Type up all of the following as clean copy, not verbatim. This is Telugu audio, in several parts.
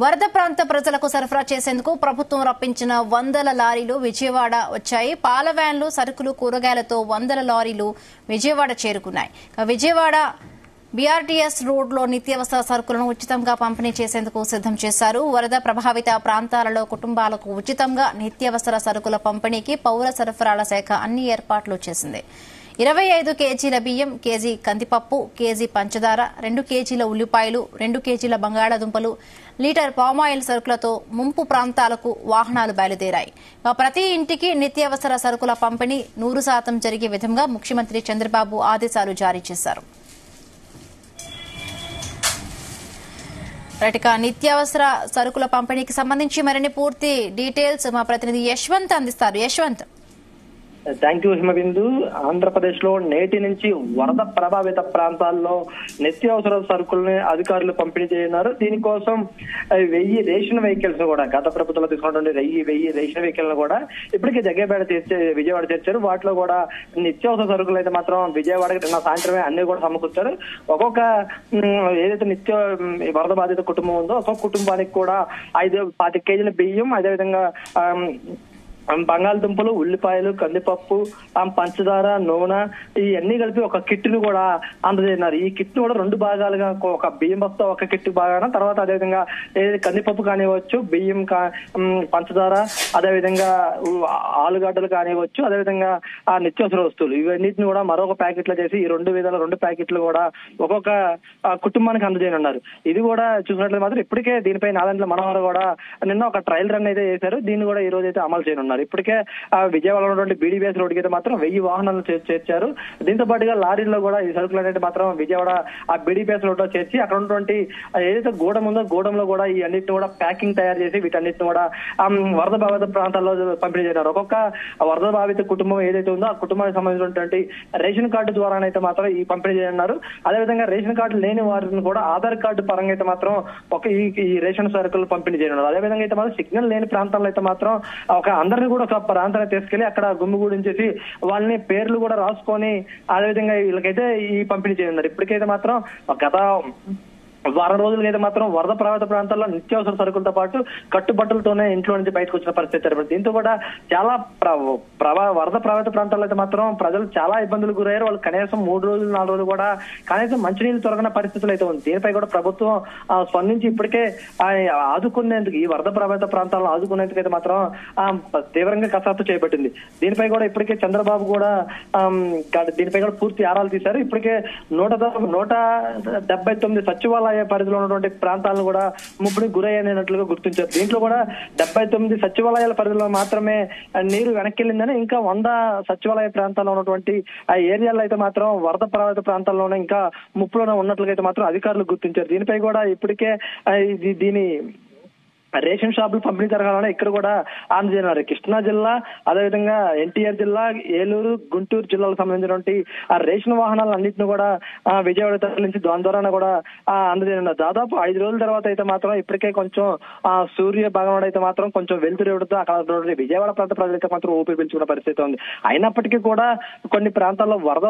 వరద ప్రాంత ప్రజలకు సరఫరా చేసేందుకు ప్రభుత్వం రప్పించిన వందల లారీలు విజయవాడ వచ్చాయి. పాల వ్యాన్లు, సరుకులు, కూరగాయలతో వందల లారీలు విజయవాడ చేరుకున్నాయి. విజయవాడ బీఆర్టీఎస్ రోడ్లో నిత్యావసర సరుకులను ఉచితంగా పంపిణీ చేసేందుకు సిద్దం చేశారు. వరద ప్రభావిత ప్రాంతాలలో కుటుంబాలకు ఉచితంగా నిత్యావసర సరుకుల పంపిణీకి పౌర సరఫరాల శాఖ అన్ని ఏర్పాట్లు చేసింది. 25 కేజీల బియ్యం, కేజీ కందిపప్పు, కేజీ పంచదార, 2 కేజీల ఉల్లిపాయలు, 2 కేజీల బంగాళాదుంపలు, లీటర్ పామాయిల్ సరుకులతో ముంపు ప్రాంతాలకు వాహనాలు బయలుదేరాయి. ప్రతి ఇంటికి నిత్యావసర సరుకుల పంపిణీ 100% జరిగే విధంగా ముఖ్యమంత్రి చంద్రబాబు ఆదేశాలు జారీ చేశారు. నిత్యావసర సరుకుల పంపిణీకి సంబంధించి మరిన్ని పూర్తి డీటెయిల్స్ మా ప్రతినిధి యశ్వంత్ అందిస్తారు. యశ్వంత్. Thank you Himabindu. ఆంధ్రప్రదేశ్ లో నేటి నుంచి వరద ప్రభావిత ప్రాంతాల్లో నిత్యావసర సరుకుల్ని అధికారులు పంపిణీ చేయనున్నారు. దీనికోసం 1000 రేషన్ వెహికల్స్ కూడా గత ప్రభుత్వంలో తీసుకున్నటువంటి 1000 రేషన్ వెహికల్ కూడా ఇప్పటికే విజయవాడ చేర్చారు. వాటిలో కూడా నిత్యావసర సరుకులు అయితే మాత్రం విజయవాడకి నిన్న సాయంత్రమే అన్ని కూడా సమకూర్చారు. ఒక్కొక్క ఏదైతే వరద బాధిత కుటుంబం ఉందో ఒక్కొక్క కుటుంబానికి కూడా 25 కేజీల బియ్యం, అదేవిధంగా బంగాళదుంపలు, ఉల్లిపాయలు, కందిపప్పు, పంచదార, నూనె ఇవన్నీ కలిపి ఒక కిట్ ను కూడా అందజేయన్నారు. ఈ కిట్ ను కూడా 2 భాగాలుగా, ఒక బియ్యం బస్తా ఒక కిట్ భాగాన, తర్వాత అదేవిధంగా కందిపప్పు కానివ్వచ్చు, బియ్యం, పంచదార, అదేవిధంగా ఆలుగడ్డలు కానివ్వచ్చు, అదేవిధంగా ఆ నిత్యావసర వస్తువులు ఇవన్నిటిని కూడా మరొక ప్యాకెట్లు చేసి ఈ 2 ప్యాకెట్లు కూడా ఒక్కొక్క కుటుంబానికి అందజేయనున్నారు. ఇది కూడా చూసినట్లయితే మాత్రం ఇప్పటికే దీనిపై నాదెండ్ల మనోహర్ కూడా నిన్న ఒక ట్రయల్ రన్ అయితే చేశారు. దీన్ని కూడా ఈ రోజు అయితే అమలు చేయనున్నారు. ఇప్పటికే విజయవాడలో ఉన్నటువంటి బీడీబీఎస్ రోడ్డుకి అయితే మాత్రం 1000 వాహనాలు చేర్చారు. దీంతో పాటుగా లారీల్లో కూడా ఈ సరుకులు అనేది మాత్రం విజయవాడ ఆ బీడీబీఎస్ రోడ్ లో చేర్చి అక్కడ ఉన్నటువంటి ఏదైతే గూడెం ఉందో గూడెంలో కూడా ఈ అన్నింటిని కూడా ప్యాకింగ్ తయారు చేసి వీటన్నిటిని కూడా వరద బాధిత ప్రాంతాల్లో పంపిణీ చేశారు. ఒక్కొక్క వరద బాధిత కుటుంబం ఏదైతే ఉందో ఆ కుటుంబానికి సంబంధించినటువంటి రేషన్ కార్డు ద్వారానైతే మాత్రం ఈ పంపిణీ చేయనున్నారు. అదేవిధంగా రేషన్ కార్డు లేని వారిని కూడా ఆధార్ కార్డు పరంగా అయితే మాత్రం ఈ రేషన్ సరుకులు పంపిణీ చేయనున్నారు. అదేవిధంగా అయితే మాత్రం సిగ్నల్ లేని ప్రాంతాల్లో అయితే మాత్రం అందరినీ కూడా ఒక ప్రాంతాన్ని తీసుకెళ్లి అక్కడ గుమ్మిగూడించేసి వాళ్ళని పేర్లు కూడా రాసుకొని అదేవిధంగా వీళ్ళకైతే ఈ పంపిణీ చేయనున్నారు. ఇప్పటికైతే మాత్రం గత వారం రోజులకైతే మాత్రం వరద ప్రభావిత ప్రాంతాల్లో నిత్యావసర సరుకులతో పాటు కట్టుబట్టలతోనే ఇంట్లో నుంచి బయటకు వచ్చిన పరిస్థితి ఏర్పడింది. దీంతో కూడా చాలా వరద ప్రభావిత ప్రాంతాల్లో అయితే మాత్రం ప్రజలు చాలా ఇబ్బందులు గురయ్యారు. వాళ్ళు కనీసం 3 రోజులు 4 రోజులు కూడా కనీసం మంచినీళ్ళు దొరకని పరిస్థితులు అయితే ఉంది. దీనిపై కూడా ప్రభుత్వం స్పందించి ఇప్పటికే ఆదుకునేందుకు ఈ వరద ప్రభావిత ప్రాంతాలను ఆదుకునేందుకు అయితే మాత్రం తీవ్రంగా కసరత్తు చేపట్టింది. దీనిపై కూడా ఇప్పటికే చంద్రబాబు కూడా దీనిపై కూడా పూర్తి ఆరాలు తీశారు. ఇప్పటికే 179 సచివాలయ పరిధిలో ఉన్నటువంటి ప్రాంతాలను కూడా ముప్పుడికి గురయ్యనట్లుగా గుర్తించారు. దీంట్లో కూడా 79 సచివాలయాల పరిధిలో మాత్రమే నీరు వెనక్కిళ్ళిందని, ఇంకా 100 సచివాలయ ప్రాంతాల్లో ఉన్నటువంటి ఆ ఏరియాలో అయితే మాత్రం వరద ప్రభావిత ప్రాంతాల్లోనే ఇంకా ముప్పులోనే ఉన్నట్లుగా అయితే మాత్రం అధికారులు గుర్తించారు. దీనిపై కూడా ఇప్పటికే దీని రేషన్ షాపులు పంపిణీ జరగాలని ఇక్కడ కూడా అందజేయనున్నారు. కృష్ణా జిల్లా, అదేవిధంగా ఎన్టీఆర్ జిల్లా, ఏలూరు, గుంటూరు జిల్లాలకు సంబంధించినటువంటి ఆ రేషన్ వాహనాలు అన్నింటినీ కూడా విజయవాడ తరలించి దాని ద్వారా కూడా అందజేయనున్నారు. దాదాపు 5 రోజుల తర్వాత అయితే మాత్రం ఇప్పటికే కొంచెం సూర్య భాగం అయితే మాత్రం కొంచెం వెలుతురు ఇవ్వడంతో అక్కడ విజయవాడ ప్రాంత ప్రజలైతే మాత్రం ఊపిరి పీల్చుకున్న పరిస్థితి ఉంది. అయినప్పటికీ కూడా కొన్ని ప్రాంతాల్లో వరద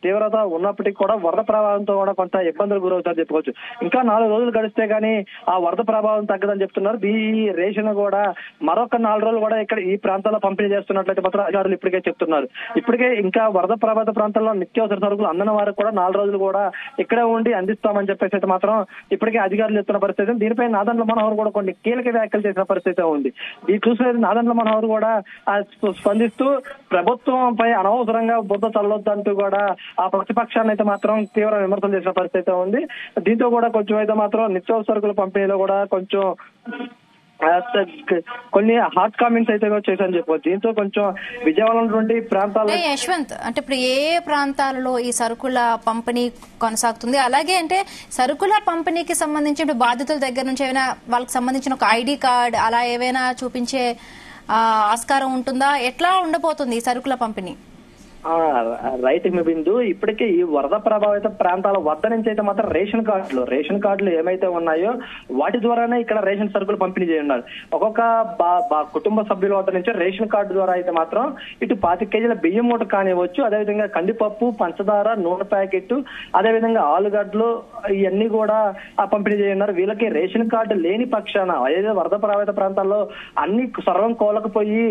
తీవ్రత ఉన్నప్పటికీ కూడా వరద ప్రభావంతో కూడా కొంత ఇబ్బందులు గురవుతారని చెప్పుకోవచ్చు. ఇంకా 4 రోజులు గడిస్తే గానీ ఆ వరద ప్రభావం తగ్గదని చెప్తున్నారు. ఈ రేషన్ కూడా మరొక 4 రోజులు కూడా ఇక్కడ ఈ ప్రాంతాల్లో పంపిణీ చేస్తున్నట్లయితే మాత్రం అధికారులు ఇప్పటికే చెప్తున్నారు. ఇప్పటికే ఇంకా వరద ప్రభావిత ప్రాంతాల్లో నిత్యావసర సరుకులు అందని వారికి కూడా 4 రోజులు కూడా ఇక్కడే ఉండి అందిస్తామని చెప్పేసి అయితే మాత్రం ఇప్పటికే అధికారులు చెప్తున్న పరిస్థితి. దీనిపై నాదెండ్ల మనోహర్ కూడా కొన్ని కీలక వ్యాఖ్యలు చేసిన పరిస్థితి ఉంది. ఈ చూసినది నాదెండ్ల మనోహర్ కూడా స్పందిస్తూ ప్రభుత్వంపై అనవసరంగా బుద్ధ చల్లొద్దంటూ కూడా ఆ ప్రతిపక్షాన్ని అయితే మాత్రం తీవ్ర విమర్శలు చేసిన పరిస్థితి ఉంది. దీంతో కూడా కొంచెం అయితే మాత్రం నిత్యావసర సరుకుల పంపిణీలో కూడా కొంచెం కొన్ని హాట్ కామెంట్స్ అయితే చేశారని చెప్పవచ్చు. దీంతో కొంచెం విజయవాడ ఉన్నటువంటి ప్రాంతాల్లో యశ్వంత్, అంటే ఇప్పుడు ఏ ప్రాంతాలలో ఈ సరుకుల పంపిణీ కొనసాగుతుంది? అలాగే అంటే సరుకుల పంపిణీకి సంబంధించి బాధితుల దగ్గర నుంచి ఏమైనా వాళ్ళకి సంబంధించిన ఒక ఐడి కార్డ్ అలా ఏవైనా చూపించే ఆస్కారం ఉంటుందా? ఎట్లా ఉండబోతుంది ఈ సరుకుల పంపిణీ? రైట్ బిందు. ఇప్పటికే ఈ వరద ప్రభావిత ప్రాంతాల వద్ద నుంచి అయితే మాత్రం రేషన్ కార్డులు ఏమైతే ఉన్నాయో వాటి ద్వారానే ఇక్కడ రేషన్ సరుకులు పంపిణీ చేయనున్నారు. ఒక్కొక్క కుటుంబ సభ్యుల వద్ద నుంచి రేషన్ కార్డు ద్వారా అయితే మాత్రం ఇటు 25 కేజీల బియ్యం మూట కానివ్వచ్చు, అదేవిధంగా కందిపప్పు, పంచదార, నూనె ప్యాకెట్, అదేవిధంగా ఆలుగడ్డలు ఇవన్నీ కూడా పంపిణీ చేయనున్నారు. వీళ్ళకి రేషన్ కార్డు లేని పక్షాన ఏదైతే వరద ప్రభావిత ప్రాంతాల్లో అన్ని సర్వం కోలకపోయి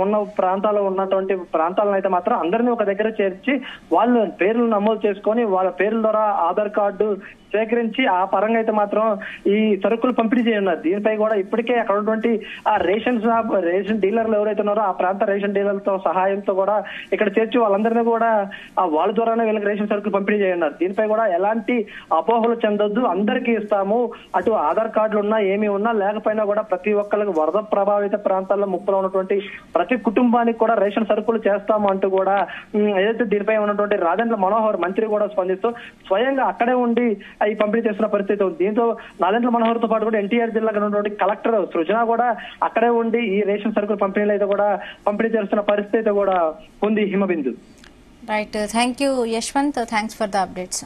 ఉన్న ప్రాంతాల్లో ఉన్నటువంటి ప్రాంతాలను అయితే మాత్రం అందరినీ ఒక దగ్గర చేర్చి వాళ్ళ పేర్లు నమోదు చేసుకొని వాళ్ళ పేర్ల ద్వారా ఆధార్ కార్డు సేకరించి ఆ పరంగా అయితే మాత్రం ఈ సరుకులు పంపిణీ చేయనున్నారు. దీనిపై కూడా ఇప్పటికే అక్కడ ఉన్నటువంటి ఆ రేషన్ డీలర్లు ఎవరైతే ఉన్నారో ఆ ప్రాంత రేషన్ డీలర్లతో సహాయంతో కూడా ఇక్కడ చేర్చి వాళ్ళందరినీ కూడా వాళ్ళ ద్వారానే వీళ్ళకి రేషన్ సరుకులు పంపిణీ చేయనున్నారు. దీనిపై కూడా ఎలాంటి అపోహలు చెందొద్దు, అందరికీ ఇస్తాము, అటు ఆధార్ కార్డులు ఉన్నా ఏమీ ఉన్నా లేకపోయినా కూడా ప్రతి ఒక్కరికి వరద ప్రభావిత ప్రాంతాల్లో ముప్పులో ఉన్నటువంటి ప్రతి కుటుంబానికి కూడా రేషన్ సరుకులు చేస్తాము అంటూ కూడా ఏదైతే దీనిపై ఉన్నటువంటి రాజేంద్ర మనోహర్ మంత్రి కూడా స్పందిస్తూ స్వయంగా అక్కడే ఉండి ఈ పంపిణీ చేస్తున్న పరిస్థితి ఉంది. దీంతో రాజేంద్ర మనోహర్ తో పాటు కూడా ఎన్టీఆర్ జిల్లాకు ఉన్నటువంటి కలెక్టర్ సృజన కూడా అక్కడే ఉండి ఈ రేషన్ సరుకులు పంపిణీలు అయితే కూడా పంపిణీ చేస్తున్న పరిస్థితి కూడా ఉంది. Himabindu. Right, thank you Yashwant, thanks for the updates.